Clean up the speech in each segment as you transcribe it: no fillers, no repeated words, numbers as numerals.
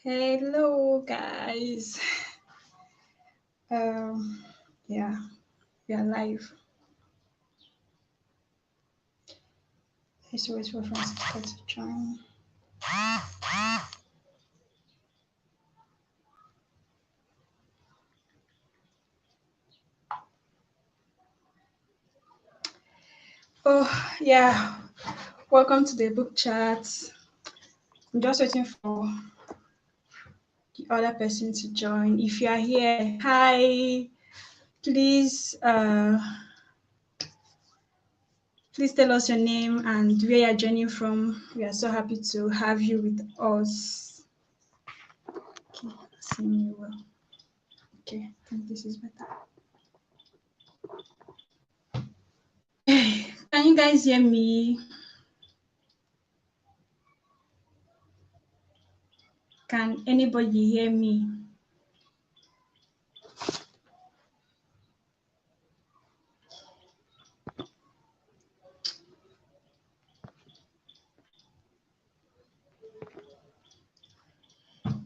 Hello, guys. Yeah, we are live. Let's wait for Francisca to join. Oh, yeah. Welcome to the book chat. I'm just waiting for the other person to join. If you are here, hi. Please, please tell us your name and where you're joining from. We are so happy to have you with us. Okay, seeing you well. Okay, I think this is better. Can you guys hear me? Can anybody hear me?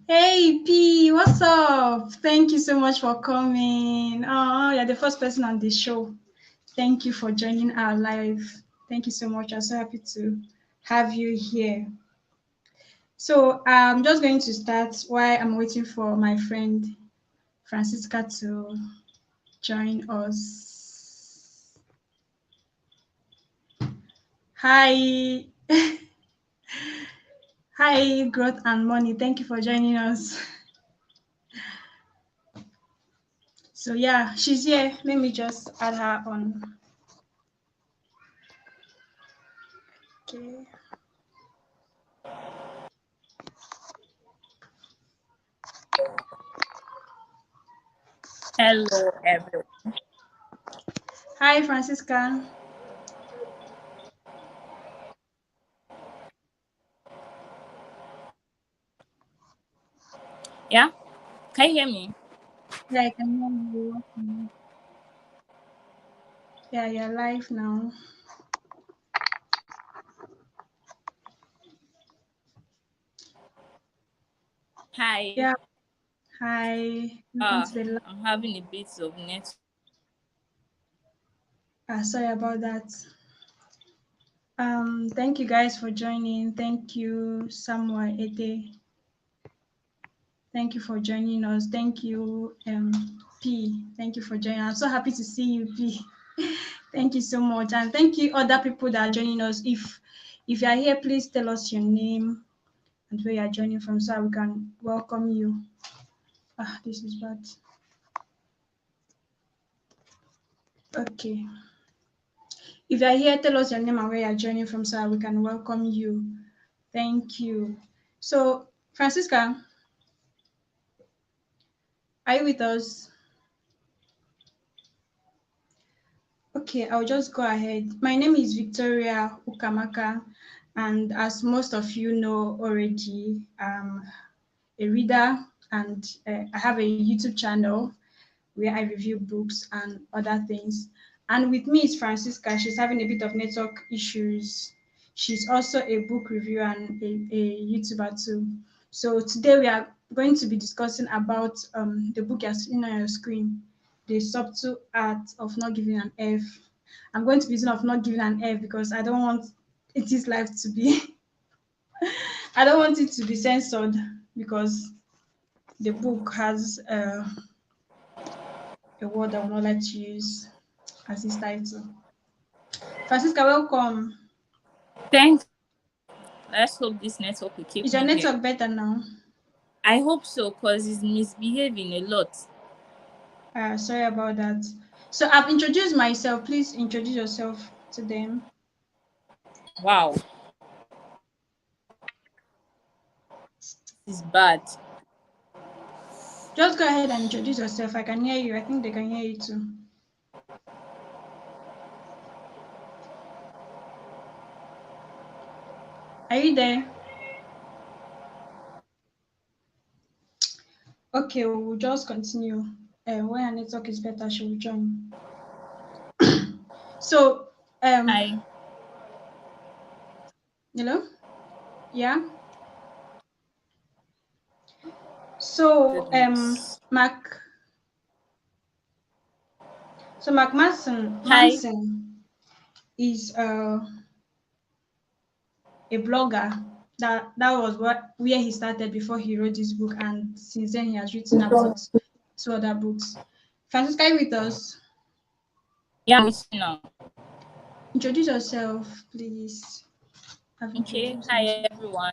Hey P, what's up? Thank you so much for coming. Oh, you're the first person on the show. Thank you for joining our live. Thank you so much. I'm so happy to have you here. So I'm just going to start while I'm waiting for my friend Francisca to join us. Hi. Hi, Growth and Money. Thank you for joining us. So yeah, she's here. Let me just add her on. Okay. Hello, everyone. Hi, Francisca. Yeah, can you hear me? Yeah, I can hear you. Yeah, you're live now. Hi. Yeah. Hi. Welcome to the live. I'm having a bit of net. Sorry about that. Thank you guys for joining. Thank you, Samuel Ede. Thank you for joining us. Thank you, P. Thank you for joining. I'm so happy to see you, P. Thank you so much, and thank you other people that are joining us. If you are here, please tell us your name and where you are joining from, so we can welcome you. This is bad. Okay. If you are here, tell us your name and where you are joining from, so we can welcome you. Thank you. So, Francisca, are you with us? Okay, I'll just go ahead. My name is Victoria Ukamaka, and as most of you know already, I'm a reader and I have a YouTube channel where I review books and other things. And with me is Francisca. She's having a bit of network issues. She's also a book reviewer and a YouTuber too. So today we are going to be discussing about the book you're seeing on your screen, The Subtle Art of Not Giving an F. I'm going to be using of not giving an F because I don't want it is life to be I don't want it to be censored because the book has a word I would not like to use as its title. Francisca, welcome. Thanks. Let's hope this network will keep Is your me here. network better now? I hope so, because it's misbehaving a lot. Sorry about that. So I've introduced myself. Please introduce yourself to them. Wow. This is bad. Just go ahead and introduce yourself. I can hear you. I think they can hear you too. Are you there? Okay, we'll just continue. When our network is better, she will join. So, Hi. hello? Yeah? So Goodness. Mark Mark Hi. Manson is a blogger. That was where he started before he wrote this book, and since then he has written about two other books. Francisca, are you with us? Yeah, I'm with you now. Introduce yourself, please. Have Okay. introduced Hi, yourself. everyone.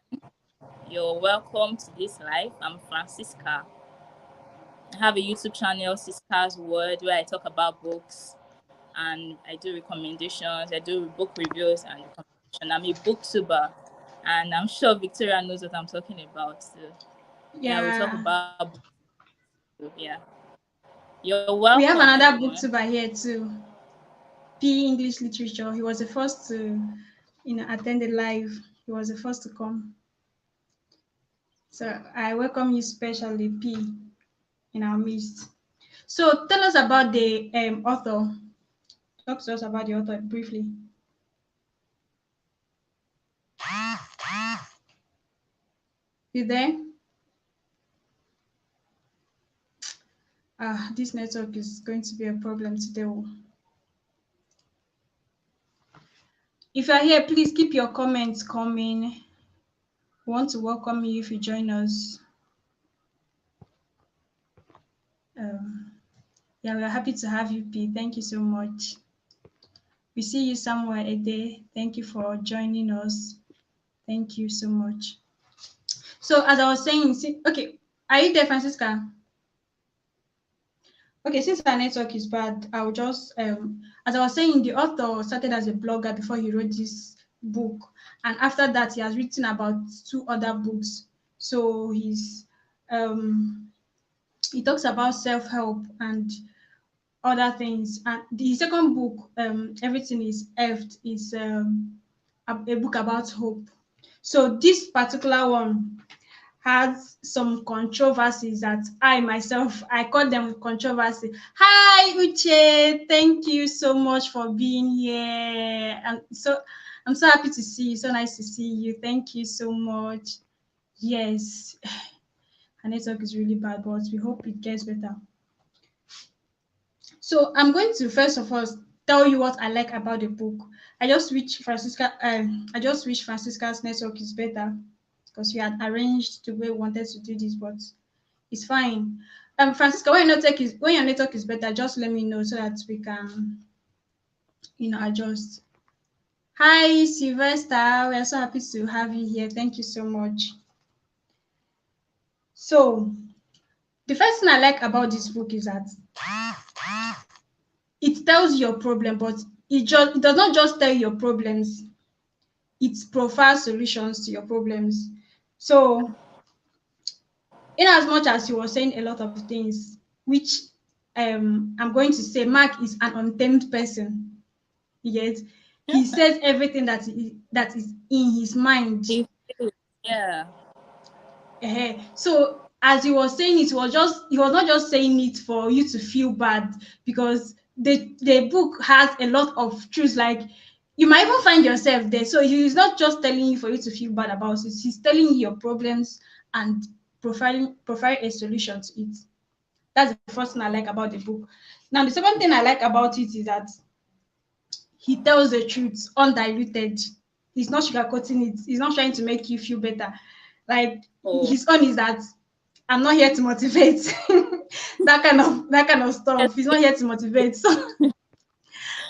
You're welcome to this live. I'm Francisca. I have a YouTube channel, Cisca's Word, where I talk about books and I do recommendations. I do book reviews and recommendation. I'm a booktuber, and I'm sure Victoria knows what I'm talking about. So, yeah, we talk Yeah, about books. Yeah. You're we have welcome, another everyone. booktuber here too. P English Literature. He was the first to, attend the live. He was the first to come. So I welcome you specially, P, in our midst. So tell us about the author. Talk to us about the author briefly. You there? This network is going to be a problem today. Oh. If you are here, please keep your comments coming. We want to welcome you if you join us. Um, yeah, we are happy to have you, P. Thank you so much. We see you somewhere a day. Thank you for joining us. Thank you so much. So as I was saying, okay, are you there, Francisca? Okay, since our network is bad, I'll just as I was saying, the author started as a blogger before he wrote this book, and after that, he has written about two other books. So he talks about self-help and other things. And the second book, Everything is Effed, is a book about hope. So this particular one has some controversies that I myself, I call them controversy. Hi Uche, thank you so much for being here. And so I'm so happy to see you. So nice to see you. Thank you so much. Yes, our network is really bad, but we hope it gets better. So I'm going to first of all tell you what I like about the book. I just wish Francisca's network is better because we had arranged the way we wanted to do this, but it's fine. Francisca, when your network is better, just let me know so that we can, adjust. Hi, Sylvester. We are so happy to have you here. Thank you so much. So, the first thing I like about this book is that it tells your problem, but it does not just tell your problems. It provides solutions to your problems. So, in as much as he was saying a lot of things, which I'm going to say, Mark is an untamed person. Yet he says everything that is in his mind. He feels, yeah. So as he was saying, he was not just saying it for you to feel bad, because the book has a lot of truths, like you might even find yourself there. So he's not just telling you for you to feel bad about it, he's telling you your problems and providing a solution to it. That's the first thing I like about the book. Now the second thing I like about it is that he tells the truth undiluted. He's not sugarcoating it. He's not trying to make you feel better. Like Oh, his own is that I'm not here to motivate. that kind of stuff. He's not here to motivate. So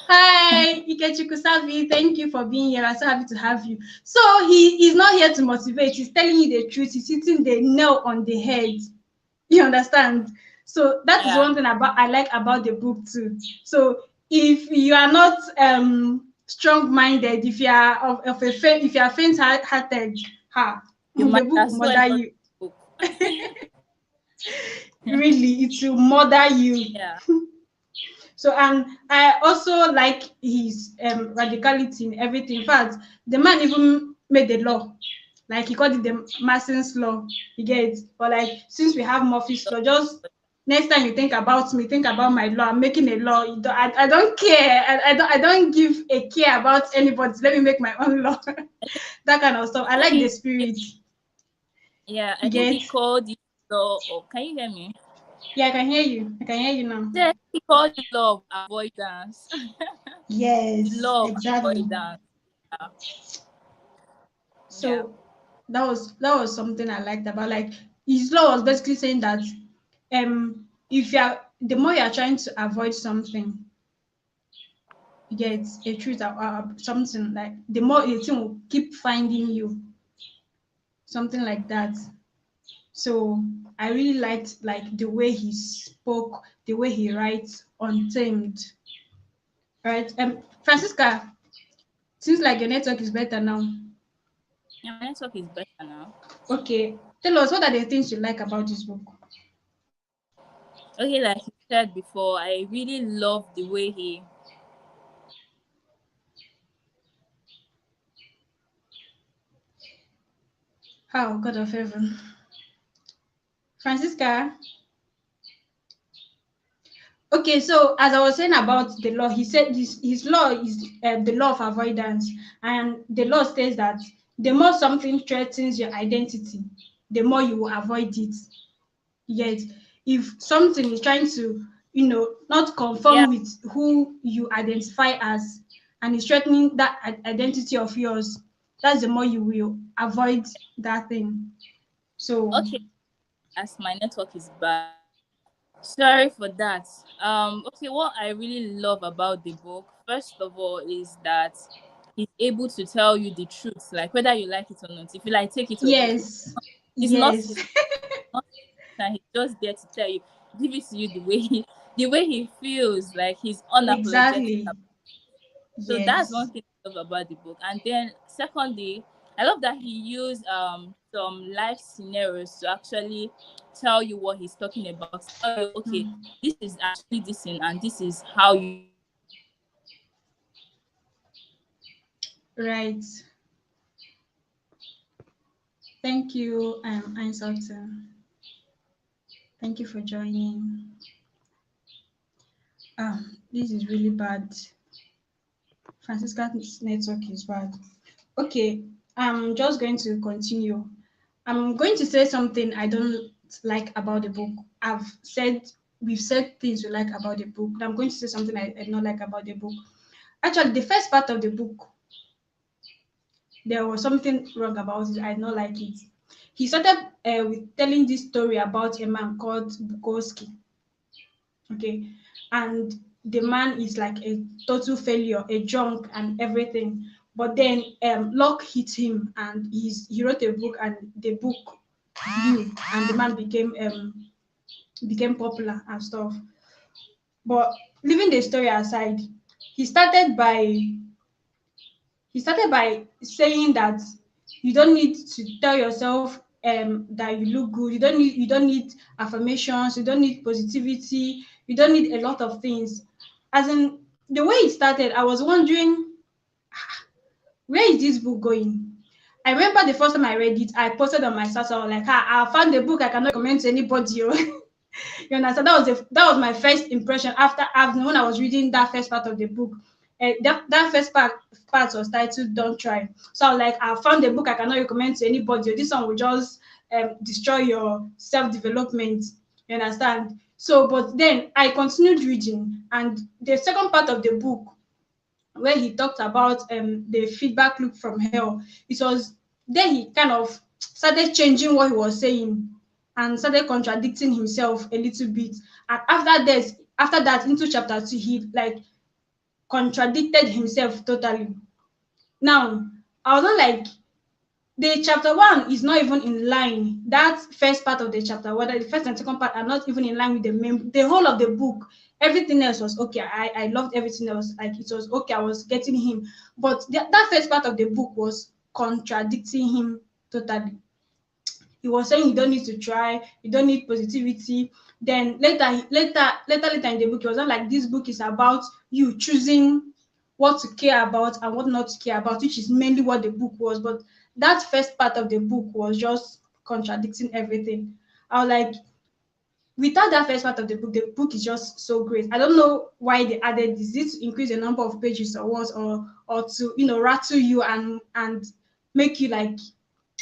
hi, Ikechikusavi. Thank you for being here. I'm so happy to have you. So he is not here to motivate. He's telling you the truth. He's hitting the nail on the head. You understand? So that is yeah. one thing I like about the book too. So if you are not strong-minded, if you are if you are faint-hearted, You the might book will as well murder not read you. the book. Really, it will murder you. Yeah. So, and I also like his radicality in everything. In fact, the man even made a law, like he called it the Mason's law. You get it? But like, since we have Murphy's law, just next time you think about me, think about my law. I'm making a law. I don't care. I don't give a care about anybody. Let me make my own law. That kind of stuff. I I like the think, spirit. yeah, I You think get? he called it law of, can you hear me? Yeah, I can hear you. I can hear you now. There's something called the law of avoidance. The Yes, law of exactly. avoidance. Yeah. Yeah. So that was something I liked about, like, his law was basically saying that if you are the more you are trying to avoid something, you get a truth or something, like the more the thing will keep finding you, something like that. So I really liked, like, the way he spoke, the way he writes, untamed. Right? Francisca, seems like your network is better now. Yeah, my network is better now. Okay. Tell us, what are the things you like about this book? Okay, like you said before, I really love the way he. How, God of heaven. Francisca. Okay, so as I was saying about the law, he said his law is the law of avoidance, and the law says that the more something threatens your identity, the more you will avoid it. Yet, if something is trying to, not Yeah. conform with who you identify as, and is threatening that identity of yours, that's the more you will avoid that thing. So, Okay, as my network is bad. Sorry for that. Okay, what I really love about the book, first of all, is that he's able to tell you the truth, like whether you like it or not. If you like, take it or leave it. yes, He's not yes, not and he's just there to tell you, give it to you the way he feels, like he's unapologetic. exactly, So that's yes. one thing I love about the book. And then secondly, I love that he used some life scenarios to actually tell you what he's talking about. Tell you, okay, Mm, this is actually this thing, and this is how you. right. Thank you, Einsalton. Thank you for joining. This is really bad. Francisca's network is bad. Okay, I'm just going to continue. I'm going to say something I don't like about the book. We've said things we like about the book. Now I'm going to say something I don't like about the book. Actually, the first part of the book, there was something wrong about it. I don't like it. He started with telling this story about a man called Bukowski. Okay, and the man is like a total failure, a drunk and everything. But then luck hit him, and he wrote a book, and the book grew, and the man became popular and stuff. But leaving the story aside, he started by he started by saying that you don't need to tell yourself that you look good. You don't need affirmations. You don't need positivity. You don't need a lot of things. As in, the way it started, I was wondering, where is this book going? I remember the first time I read it, I posted on my status. I was like, I found a book I cannot recommend to anybody. Oh." You understand? That was my first impression after when I was reading that first part of the book. That first part was titled "Don't Try." So I was like, I found a book I cannot recommend to anybody. This one will just destroy your self development. You understand? So, but then I continued reading, and the second part of the book, where he talked about the feedback loop from hell. It was then he kind of started changing what he was saying and started contradicting himself a little bit. And after that, into chapter 2, he like contradicted himself totally. Now, I was not like, the chapter 1 is not even in line. That first part of the chapter, whether the first and second part are not even in line with the whole of the book. Everything else was okay. I loved everything else. Like, it was okay. I was getting him. But that first part of the book was contradicting him totally. He was saying you don't need to try, you don't need positivity. Then later in the book, it was not like this book is about you choosing what to care about and what not to care about, which is mainly what the book was. But that first part of the book was just contradicting everything. I was like, without that first part of the book is just so great. I don't know why they added this. Is it to increase the number of pages or what, or to rattle you and make you like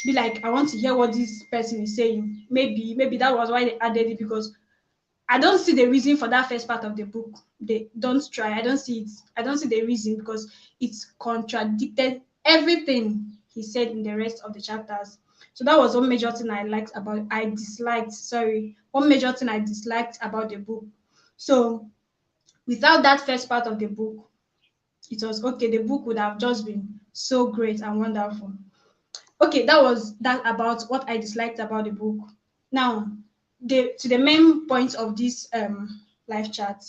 be like, I want to hear what this person is saying. Maybe that was why they added it, because I don't see the reason for that first part of the book. They don't try. I don't see it. I don't see the reason, because it's contradicted everything he said in the rest of the chapters. So that was one major thing I disliked. Sorry, one major thing I disliked about the book. So without that first part of the book, it was okay. The book would have just been so great and wonderful. Okay, that was that about what I disliked about the book. Now, the main point of this life chat,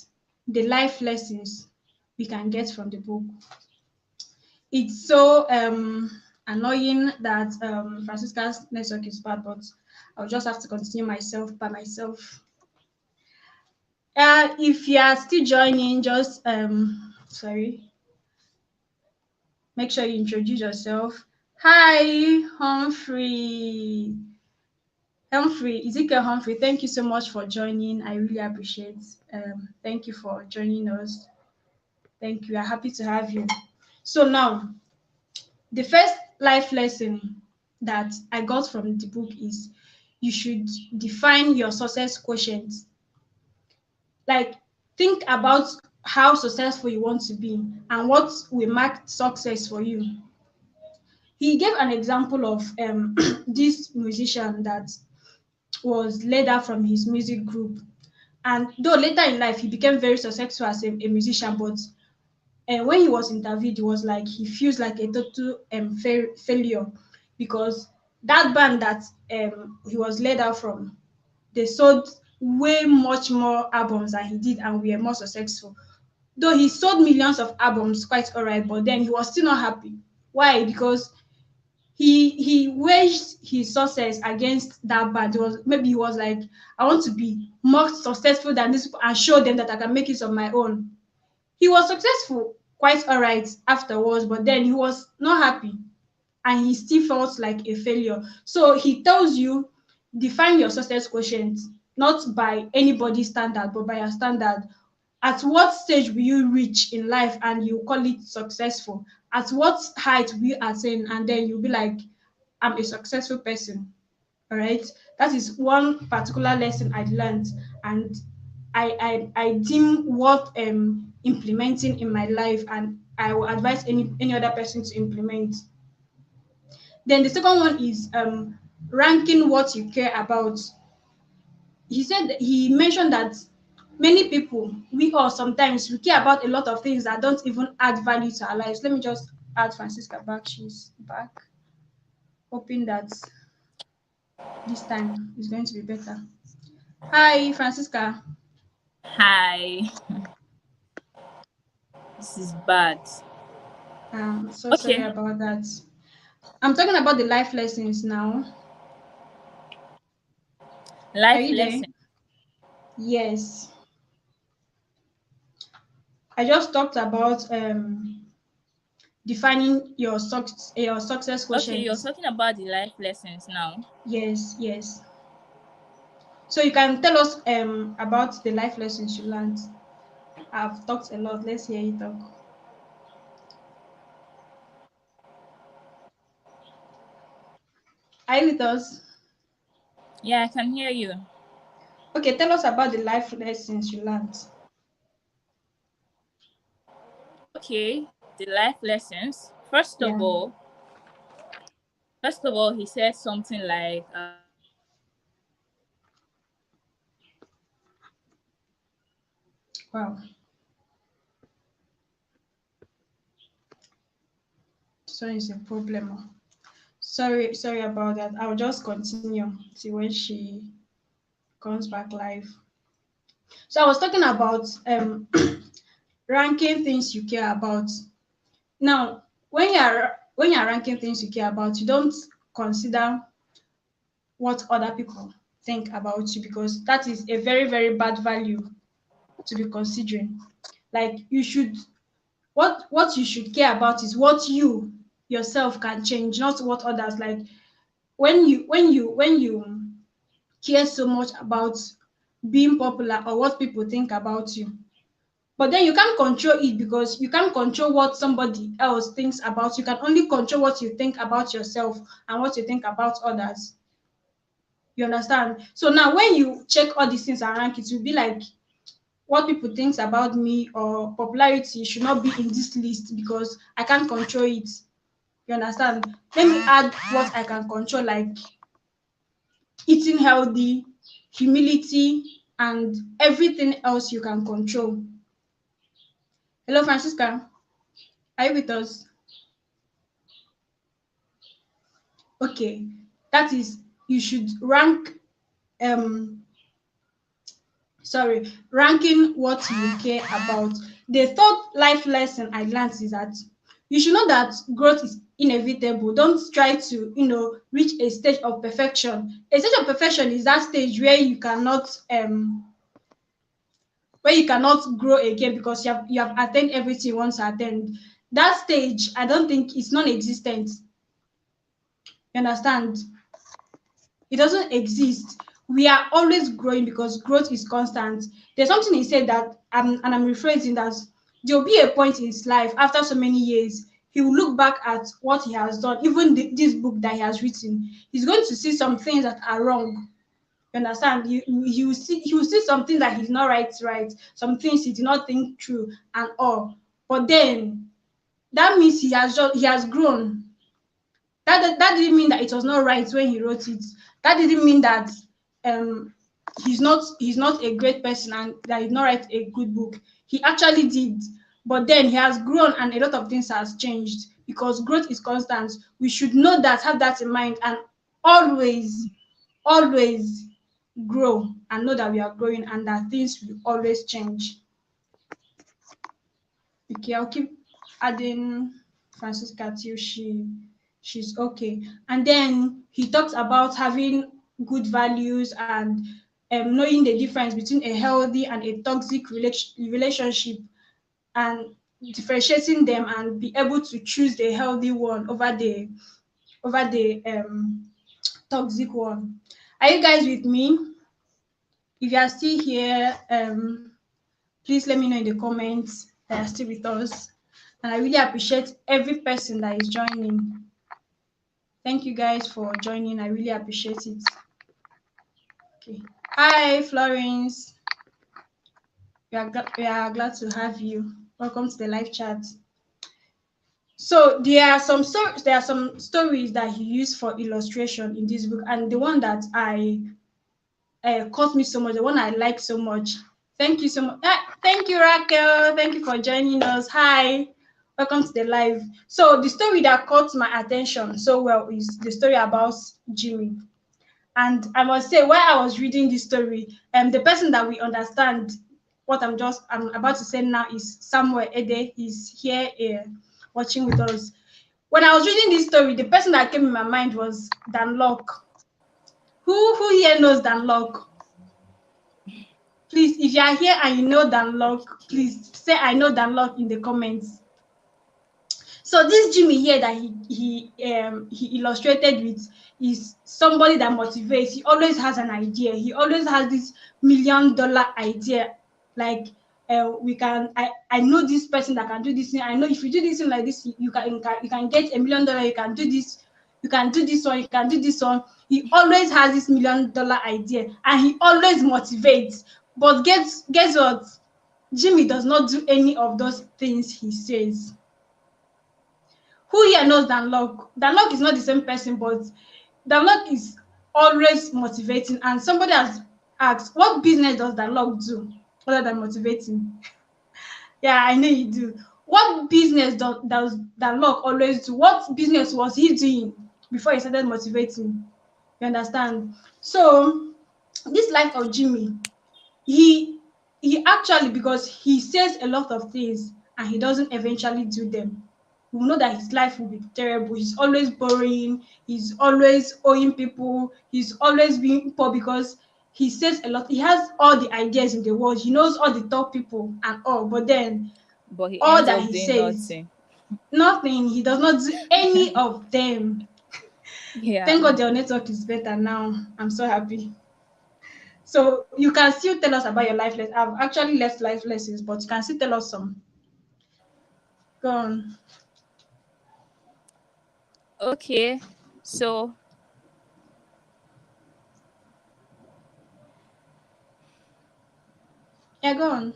the life lessons we can get from the book. It's so annoying that Francisca's network is bad, but I'll just have to continue myself by myself. If you are still joining, just sorry, make sure you introduce yourself. Hi, Ezekiel Humphrey, thank you so much for joining. I really appreciate. Thank you for joining us. Thank you. We're happy to have you. So now, the first life lesson that I got from the book is you should define your success quotient. Like, think about how successful you want to be and what will mark success for you. He gave an example of this musician that was laid out from his music group. And though later in life he became very successful as a musician, but when he was interviewed, he was like he feels like a total failure, because that band that he was laid out from, they sold way much more albums than he did and were more successful. Though he sold millions of albums, quite alright, but then he was still not happy. Why? Because he waged his success against that band. It was maybe he was like, I want to be more successful than this and show them that I can make it on my own. He was successful, quite all right afterwards, but then he was not happy and he still felt like a failure. So he tells you, define your success quotient, not by anybody's standard, but by your standard. At what stage will you reach in life and you call it successful? At what height will you attain? And then you'll be like, I'm a successful person. All right. That is one particular lesson I learned, and I deem worth implementing in my life, and I will advise any other person to implement. Then the second one is ranking what you care about. He mentioned that many people, we all sometimes we care about a lot of things that don't even add value to our lives. Let me just add Francisca back. She's back. Hoping that this time is going to be better. Hi, Francisca. Hi. This is bad. So sorry Okay. about that. I'm talking about the life lessons now. Are Life you there? lesson. Yes. I just talked about defining your success Okay, quotient. you're talking about the life lessons now. Yes, yes. So you can tell us about the life lessons you learned. I've talked a lot. Let's hear you talk. Are you with us? Yeah, I can hear you. Okay, tell us about the life lessons you learned. Okay, the life lessons. Yeah. First of all, he said something like, Wow. So it's a problem. Sorry about that. I'll just continue till when she comes back live. So I was talking about ranking things you care about. Now, when you're ranking things you care about, you don't consider what other people think about you, because that is a very, very bad value to be considering. Like, you should what you should care about is what you yourself can change, not what others like. When you care so much about being popular or what people think about you, But then you can't control it because you can't control what somebody else thinks about you. You can only control what you think about yourself and what you think about others. You understand? So now when you check all these things and rank it, you'll be like, what people thinks about me or popularity should not be in this list because I can't control it. You understand? Let me add what I can control, like eating healthy, humility, and everything else you can control. Hello, Francisca. Are you with us? Okay. That is, you should rank um ranking what you care about. The third life lesson I learned is that you should know that growth is inevitable. Don't try to, reach a stage of perfection. A stage of perfection is that stage where you cannot grow again because you have attained everything you want to attain. That stage, I don't think it's non-existent. You understand? It doesn't exist. We are always growing because growth is constant. There's something he said that, and I'm rephrasing that, there'll be a point in his life after so many years, he will look back at what he has done, even this book that he has written. He's going to see some things that are wrong. You understand? He will see some things that he's not right, some things he did not think through and all. But then that means he has grown. That didn't mean that it was not right when he wrote it. That didn't mean that um he's not a great person and that he did not write a good book. He actually did, but then he has grown and a lot of things has changed because growth is constant. We should know that, have that in mind, and always, always grow and know that we are growing and that things will always change. Okay, I'll keep adding Francisca till she's okay. And then he talks about having good values and knowing the difference between a healthy and a toxic relationship, and differentiating them and be able to choose the healthy one over the toxic one. Are you guys with me? If you are still here, please let me know in the comments that you're still with us. And I really appreciate every person that is joining. Thank you guys for joining. I really appreciate it. Okay. Hi, Florence. We are glad to have you. Welcome to the live chat. So there are some stories that he used for illustration in this book, and the one that I caught me so much, the one I like so much. Thank you so much. Thank you, Raquel. Thank you for joining us. Hi, welcome to the live. So the story that caught my attention so well is the story about Jimmy. And I must say, while I was reading this story, the person that we understand what I'm about to say now is Samuel Ede. He's here watching with us. When I was reading this story, the person that came in my mind was Dan Locke. Who here knows Dan Locke? Please, if you are here and you know Dan Locke, please say I know Dan Locke in the comments. So this Jimmy here that he illustrated with is somebody that motivates. He always has an idea. He always has this $1,000,000 idea. Like I know this person that can do this thing. I know if you do this thing like this, you can get $1,000,000. You can do this. You can do this one. You can do this one. He always has this $1,000,000 idea, and he always motivates. But guess what? Jimmy does not do any of those things he says. Who here knows Dan Locke? Dan Locke is not the same person, but Dan Locke is always motivating. And somebody has asked, what business does Dan Locke do other than motivating? Yeah, I know you do. What business does Dan Locke always do? What business was he doing before he started motivating? You understand? So this life of Jimmy, he actually, because he says a lot of things and he doesn't eventually do them, we know that his life will be terrible. He's always borrowing, he's always owing people, he's always being poor because he says a lot. He has all the ideas in the world, he knows all the top people and all, but then he all ends that up he doing says, nothing. nothing. He does not do any of them. Yeah. Thank God your network is better now. I'm so happy. So you can still tell us about your life lessons. I've actually left life lessons, but you can still tell us some. Go on. Okay, so Yeah, go on.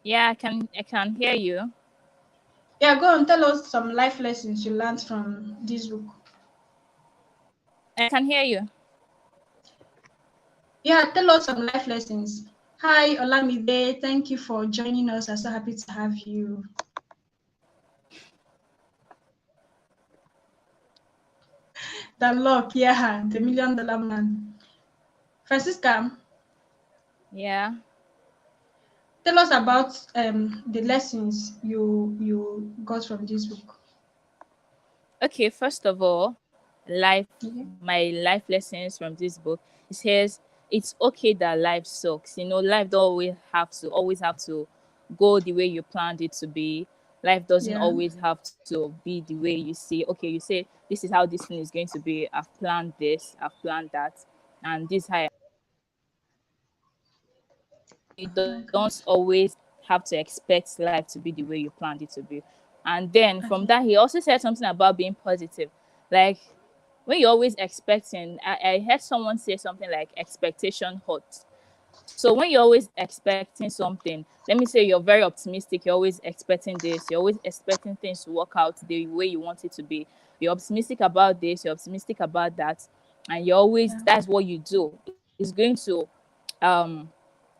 yeah, I can hear you. Yeah, go on. Tell us some life lessons you learned from this book. I can hear you. Yeah, tell us some life lessons. Hi, Olamide. Thank you for joining us. I'm so happy to have you. The luck, yeah, the $1 million man. Francisca, Yeah. tell us about the lessons you got from this book. Okay, first of all, life Yeah. my life lessons from this book. It says it's okay that life sucks. Life don't always have to go the way you planned it to be. Life doesn't Yeah. always have to be the way you see. Okay, you say this is how this thing is going to be. I've planned this, I've planned that, and this is how you Okay. don't always have to expect life to be the way you planned it to be. And then from Okay. that, he also said something about being positive. Like when you're always expecting, I heard someone say something like expectation hurts. So when you're always expecting something, let me say you're very optimistic, you're always expecting this, you're always expecting things to work out the way you want it to be. You're optimistic about this, you're optimistic about that, and you're always Yeah. that's what you do. It's going to um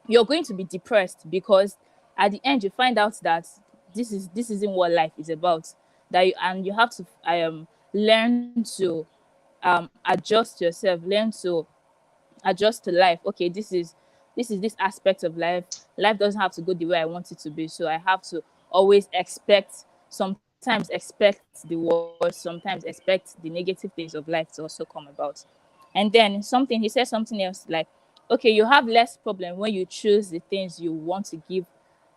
you're going to be depressed because at the end you find out that this isn't what life is about. And you have to learn to adjust yourself, learn to adjust to life. Okay, this is this aspect of life. Life doesn't have to go the way I want it to be, so I have to always expect, sometimes expect the worst, sometimes expect the negative things of life to also come about. And then something he said something else like, okay, you have less problem when you choose the things you want to give.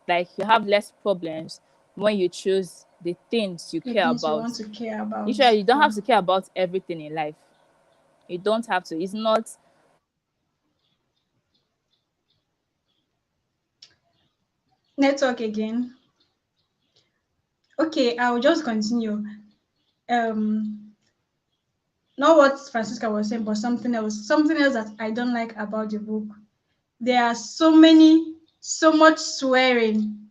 Like you have less problems when you choose the things you The care things you about. want to care about. Usually you don't Yeah. have to care about everything in life. You don't have to. It's not Network again. Okay, I'll just continue. Um, not what Francisca was saying, but something else. Something else that I don't like about the book. There are so much swearing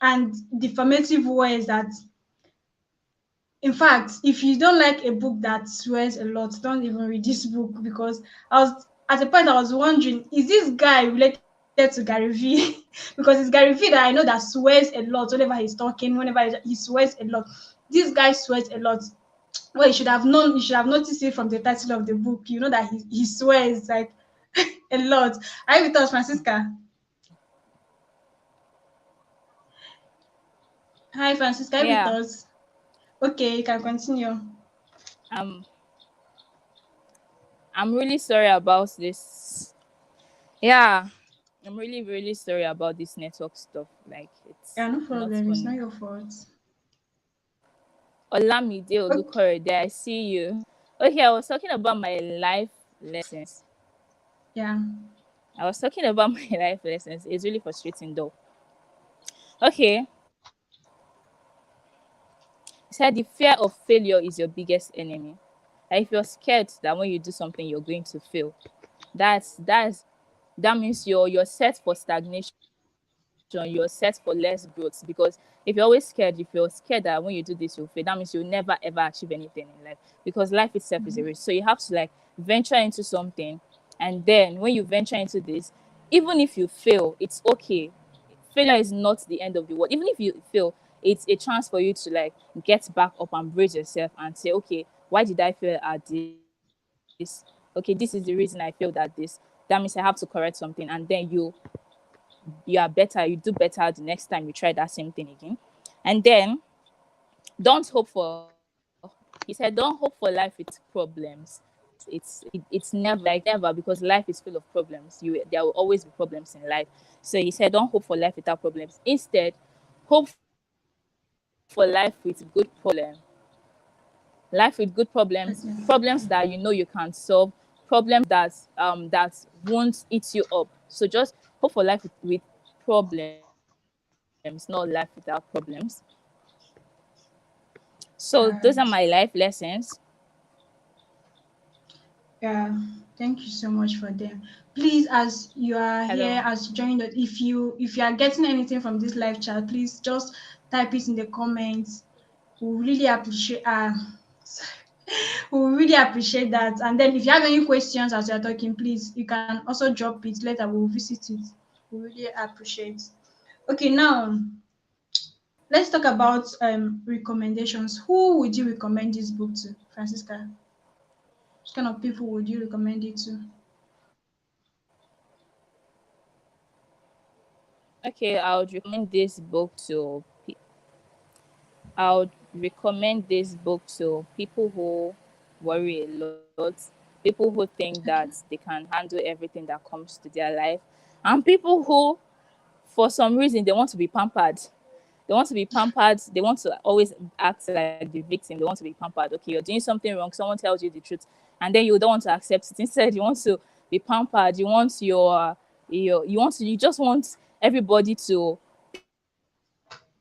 and defamative words that, in fact, if you don't like a book that swears a lot, don't even read this book, because I was at a point I was wondering, is this guy related to Gary Vee? Because it's Gary Vee that I know that swears a lot whenever he's talking, whenever he swears a lot. This guy swears a lot. Well, you should have noticed it from the title of the book. You know that he swears like a lot. Are you with us, Francisca? Hi, Francisca, are you with yeah. us? Okay, you can continue. I'm I'm really sorry about this. Yeah. I'm really, really sorry about this network stuff. Like Yeah, it's no not problem. It's not funny. your fault. Olamide Okay. Olukorede, I see you. Okay, I was talking about my life lessons. Yeah. I was talking about my life lessons. It's really frustrating though. Okay. He said the fear of failure is your biggest enemy. Like if you're scared that when you do something you're going to fail, that's that means you're set for stagnation, you're set for less growth. Because if you're always scared, if you're scared that when you do this you'll fail, that means you'll never ever achieve anything in life. Because life itself is a race. So you have to like venture into something, and then when you venture into this, even if you fail, it's okay. Failure is not the end of the world. Even if you fail, it's a chance for you to like get back up and brace yourself and say, okay, why did I fail at this? Okay, this is the reason I failed at this. That means I have to correct something, and then you are better, you do better the next time you try that same thing again. And then don't hope for he said don't hope for life with problems. It's never, because life is full of problems. There will always be problems in life. So he said don't hope for life without problems. Instead, hope for life with good problem. life with good problems, Okay. problems that you know you can solve, problems that won't eat you up. So just hope for life with problems, not life without problems. So those are All my right. life lessons. Yeah, thank you so much for them. Please, as you are here, Hello. as you joined us, if you are getting anything from this live chat, please just type it in the comments. We really appreciate we really appreciate that. And then if you have any questions as you're talking, please you can also drop it later. We'll visit it. We really appreciate. Okay, now let's talk about recommendations. Who would you recommend this book to, Francisca? Which kind of people would you recommend it to? Okay, I would recommend this book to people who worry a lot, people who think that Okay. they can handle everything that comes to their life, and people who, for some reason, they want to be pampered. They want to be pampered. They want to always act like the victim. They want to be pampered. Okay, you're doing something wrong. Someone tells you the truth, and then you don't want to accept it. Instead, you want to be pampered. You just want everybody to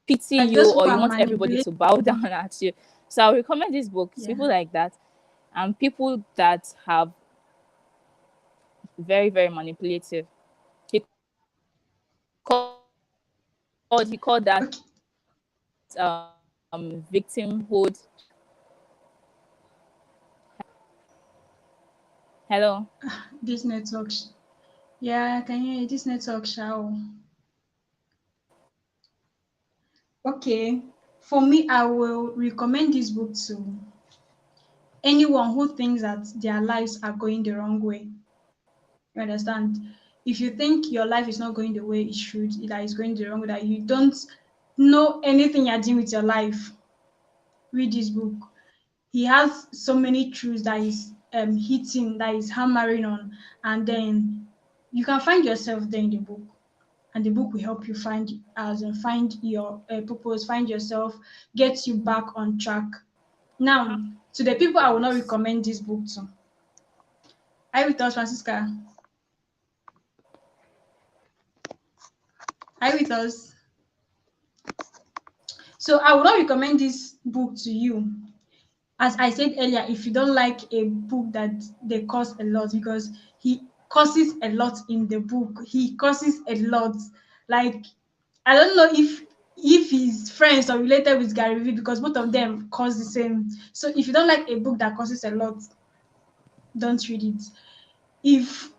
pity you, or you want Like everybody those to people are bow down manipulating. at you. So I recommend this book to people Yeah. like that, and people that have very, very manipulative. He called that Okay. victimhood. Hello. This network. Yeah, I can hear you. This network shall. Okay. For me, I will recommend this book to anyone who thinks that their lives are going the wrong way. You understand? If you think your life is not going the way it should, that it's going the wrong way, that you don't know anything you're doing with your life, read this book. He has so many truths that is hitting, that is hammering on, and then you can find yourself there in the book, and the book will help you find as and find your purpose, find yourself, get you back on track. Now, to the people I will not Yes. recommend this book to. Are you with us, Francisca? Are you with us? So I would not recommend this book to you. As I said earlier, if you don't like a book that they curse a lot, because he curses a lot in the book. He curses a lot. Like, I don't know if he's friends or related with Gary Vee, because both of them curse the same. So if you don't like a book that curses a lot, don't read it. if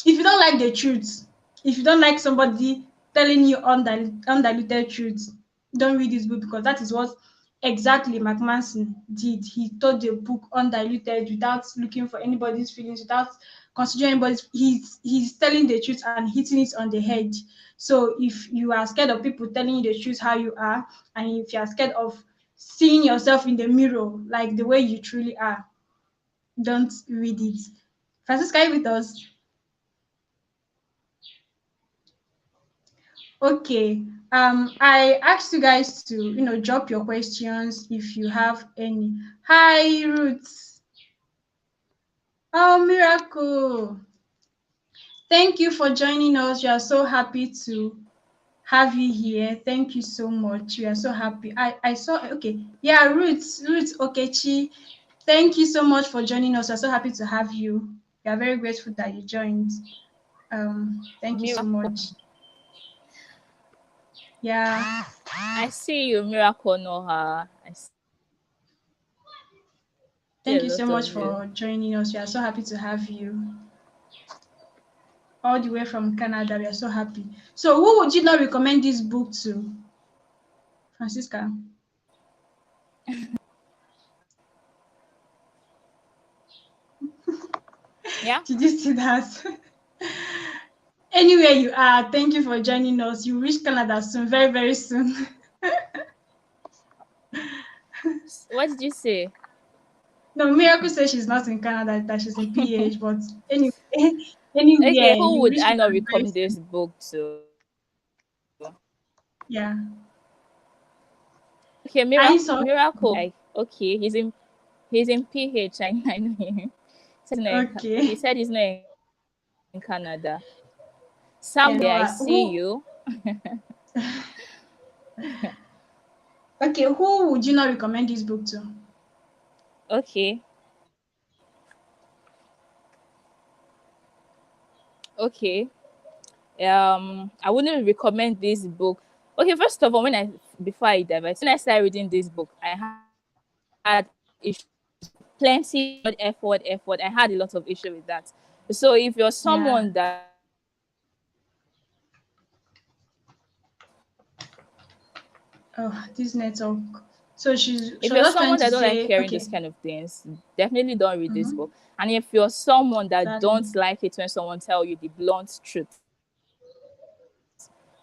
if you don't like the truth, if you don't like somebody telling you undiluted truth, don't read this book, because that is what exactly Manson did. He told the book undiluted, without looking for anybody's feelings, without considering anybody's. He's telling the truth and hitting it on the head. So if you are scared of people telling you the truth how you are, and if you are scared of seeing yourself in the mirror like the way you truly are, don't read it. Francisca, are you with us? Okay. I asked you guys to, drop your questions if you have any. Hi, Ruth. Oh, miracle. Thank you for joining us. We are so happy to have you here. Thank you so much. We are so happy. I saw, okay. Yeah, Ruth Okechi. Thank you so much for joining us. We're so happy to have you. We are very grateful that you joined. Thank you so Miracle. much. Yeah. I see you, Miracle Noha. I see a lot of you. Thank you so much for joining us. We are so happy to have you all the way from Canada. We are so happy. So, who would you not recommend this book to, Francisca? Yeah. Did you see that? Anywhere you are, thank you for joining us. You reach Canada soon, very, very soon. What did you say? No, Miracle says she's not in Canada, that she's in PH, but anyway, Okay, anywhere who you would reach I not Canada very recommend soon. this book to? Yeah. Okay, I Miracle. saw. Miracle. Like, okay, he's in. He's in PH. I know him. He Okay. said he's not in Canada. Yeah, Samuel, no. I see Who? you. Okay, who would you not recommend this book to? Okay. Okay. I wouldn't recommend this book. Okay, first of all, before I divert, when I started reading this book, I had issues, plenty effort. I had a lot of issue with that. So if you're Yeah. someone that don't like hearing this kind of things, Oh, this network. So she if was you're just trying someone to that don't like say, hearing okay. this kind of things, definitely don't read this Mm-hmm. book. And if you're someone that Sadly. don't like it when someone tell you the blunt truth,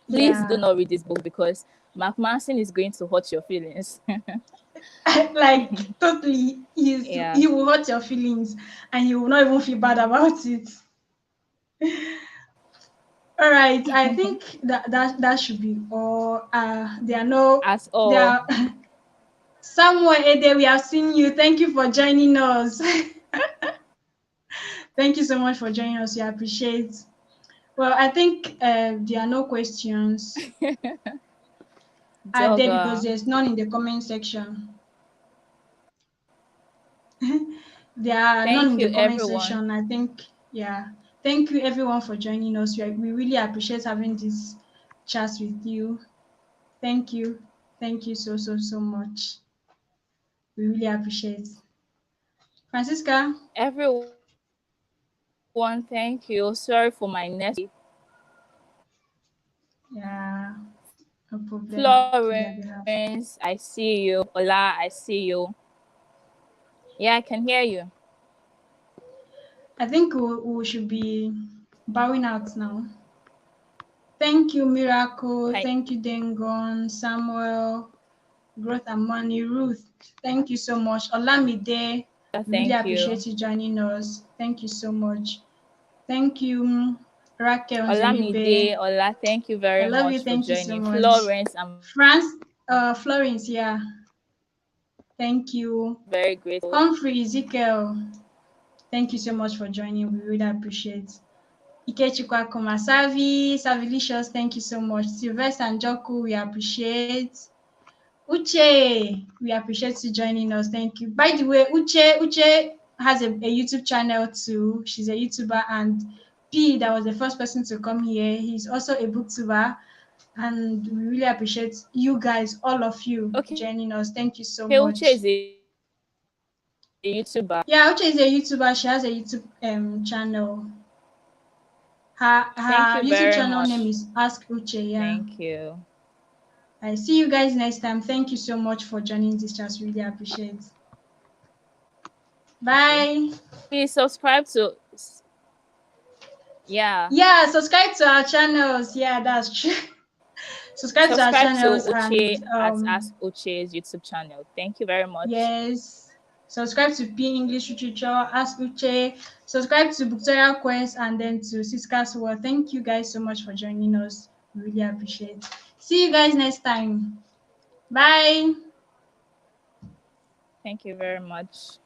please do not read this book Yeah. because Mark Manson is going to hurt your feelings. Like totally, Yeah. he will hurt your feelings, and you will not even feel bad about it. All right, I think that should be all. There are no As there all. are somewhere Ede, we have seen you. Thank you for joining us. Thank you so much for joining us. We appreciate. Well, I think there are no questions. Are there because Joga. there's none in the comment section? There are none in Thank the you, comment everyone. section. I think, yeah. Thank you everyone for joining us. We really appreciate having this chat with you. Thank you. Thank you so, so, so much. We really appreciate. Francisca, Everyone, thank you. Sorry for my network. yeah, no problem. Feel like we have. Florence, I see you. Ola, I see you. Yeah, I can hear you. I think we should be bowing out now. Thank you, Miracle. Hi. Thank you, Dengon, Samuel, Growth and Money, Ruth. Thank you so much. Olamide, we really Thank you. appreciate you joining us. Thank you so much. Thank you, Raquel Nzenibe. Olamide, Ola, thank you I very love you. much for Thank you so joining. much. Florence, I'm France, Florence, yeah. Thank you. very grateful. Humphrey, Ezekiel, thank you so much for joining. We really appreciate. Ikechukwa Komasavi, Savilicious, thank you so much. Sylvester and Joku, we appreciate. Uche, we appreciate you joining us. Thank you. By the way, Uche has a YouTube channel too. She's a YouTuber, and P, that was the first person to come here. He's also a booktuber, and we really appreciate you guys, all of you, Okay, joining us. Thank you so Uche much. is a YouTuber. Yeah, Uche is a YouTuber. She has a YouTube channel. Her Thank you her YouTube very channel name much. is Ask Uche. Yeah. Thank you. I see you guys next time. Thank you so much for joining this chat. Really appreciate. Okay. Bye. Please subscribe to. Yeah. Yeah, subscribe to our channels. Yeah, that's true. Subscribe to our Subscribe to channels Uche and at Ask Uche's YouTube channel. Thank you very much. yes. Subscribe to P English Literature, Ask Uche. Subscribe to BookToria Quest and then to Cisca's World. Thank you guys so much for joining us. We really appreciate. See you guys next time. Bye. Thank you very much.